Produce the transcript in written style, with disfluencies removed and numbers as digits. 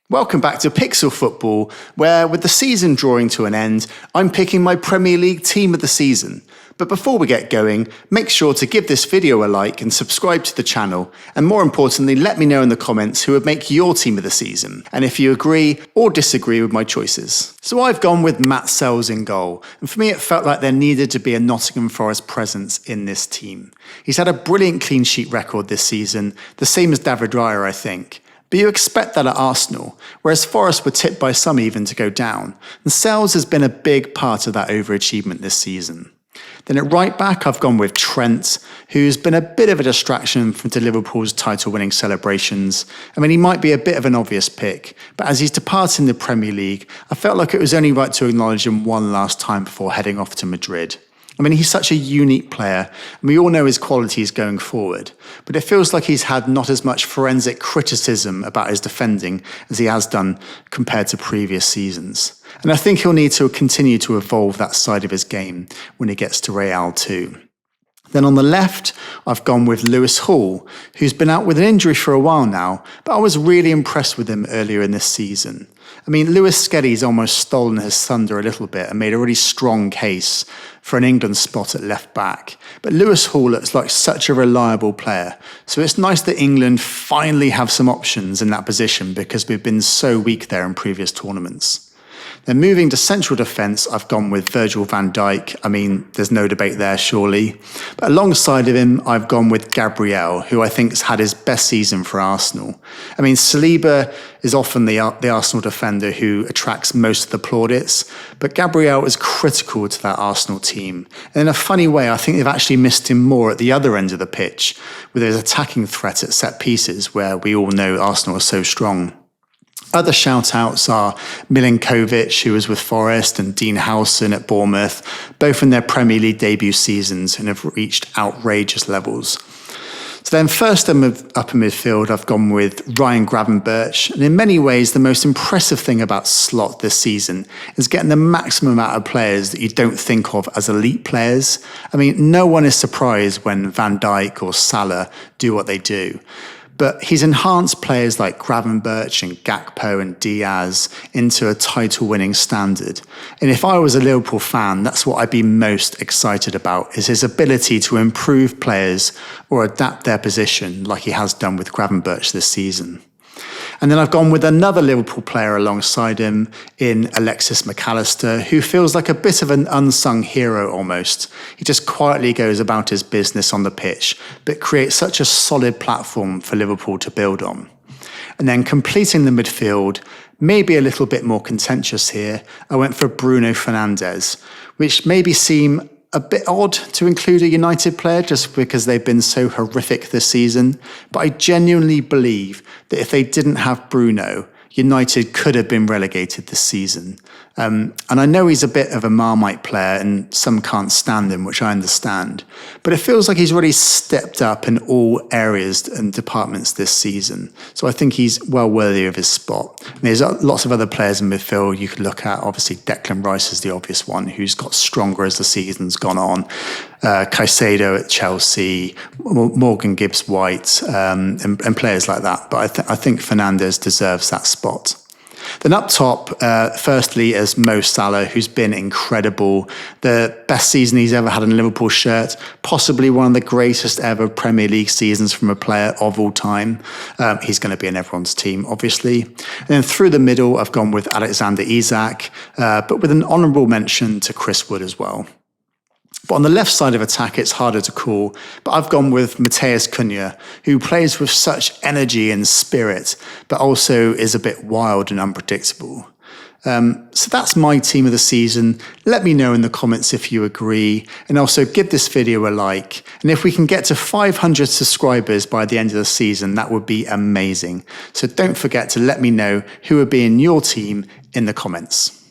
Welcome back to Pixel Football, where with the season drawing to an end, I'm picking my Premier League team of the season. But before we get going, make sure to give this video a like and subscribe to the channel, and more importantly, let me know in the comments who would make your team of the season, and if you agree or disagree with my choices. So I've gone with Matt Sells in goal, and for me it felt like there needed to be a Nottingham Forest presence in this team. He's had a brilliant clean sheet record this season, the same as David Raya, I think. But you expect that at Arsenal, whereas Forest were tipped by some even to go down, and Sells has been a big part of that overachievement this season. Then at right back, I've gone with Trent, who's been a bit of a distraction to Liverpool's title-winning celebrations. I mean, he might be a bit of an obvious pick, but as he's departing the Premier League, I felt like it was only right to acknowledge him one last time before heading off to Madrid. I mean, he's such a unique player, and we all know his qualities going forward, but it feels like he's had not as much forensic criticism about his defending as he has done compared to previous seasons. And I think he'll need to continue to evolve that side of his game when he gets to Real too. Then on the left, I've gone with Lewis Hall, who's been out with an injury for a while now, but I was really impressed with him earlier in this season. I mean, Lewis Skelly's almost stolen his thunder a little bit and made a really strong case for an England spot at left back. But Lewis Hall looks like such a reliable player, so it's nice that England finally have some options in that position because we've been so weak there in previous tournaments. Then moving to central defence, I've gone with Virgil van Dijk. I mean, there's no debate there, surely. But alongside of him, I've gone with Gabriel, who I think has had his best season for Arsenal. I mean, Saliba is often the Arsenal defender who attracts most of the plaudits, but Gabriel is critical to that Arsenal team. And in a funny way, I think they've actually missed him more at the other end of the pitch, with his attacking threat at set pieces, where we all know Arsenal are so strong. Other shout-outs are Milinkovic, who was with Forest, and Dean Howson at Bournemouth, both in their Premier League debut seasons and have reached outrageous levels. So then first up in midfield, I've gone with Ryan Gravenberch. And in many ways, the most impressive thing about Slot this season is getting the maximum amount of players that you don't think of as elite players. I mean, no one is surprised when Van Dijk or Salah do what they do. But he's enhanced players like Gravenberch and Gakpo and Diaz into a title-winning standard. And if I was a Liverpool fan, that's what I'd be most excited about, is his ability to improve players or adapt their position like he has done with Gravenberch this season. And then I've gone with another Liverpool player alongside him in Alexis McAllister, who feels like a bit of an unsung hero almost. He just quietly goes about his business on the pitch, but creates such a solid platform for Liverpool to build on. And then completing the midfield, maybe a little bit more contentious here, I went for Bruno Fernandes, which maybe seem a bit odd to include a United player just because they've been so horrific this season, but I genuinely believe that if they didn't have Bruno, United could have been relegated this season. And I know he's a bit of a Marmite player and some can't stand him, which I understand. But it feels like he's really stepped up in all areas and departments this season. So I think he's well worthy of his spot. And there's lots of other players in midfield you could look at. Obviously, Declan Rice is the obvious one, who's got stronger as the season's gone on. Caicedo at Chelsea, Morgan Gibbs-White, and players like that. But I think Fernandes deserves that spot. Then up top, firstly, is Mo Salah, who's been incredible. The best season he's ever had in a Liverpool shirt, possibly one of the greatest ever Premier League seasons from a player of all time. He's going to be in everyone's team, obviously. And then through the middle, I've gone with Alexander Isak, but with an honourable mention to Chris Wood as well. But on the left side of attack, it's harder to call. But I've gone with Matheus Cunha, who plays with such energy and spirit, but also is a bit wild and unpredictable. So that's my team of the season. Let me know in the comments if you agree, and also give this video a like. And if we can get to 500 subscribers by the end of the season, that would be amazing. So don't forget to let me know who would be in your team in the comments.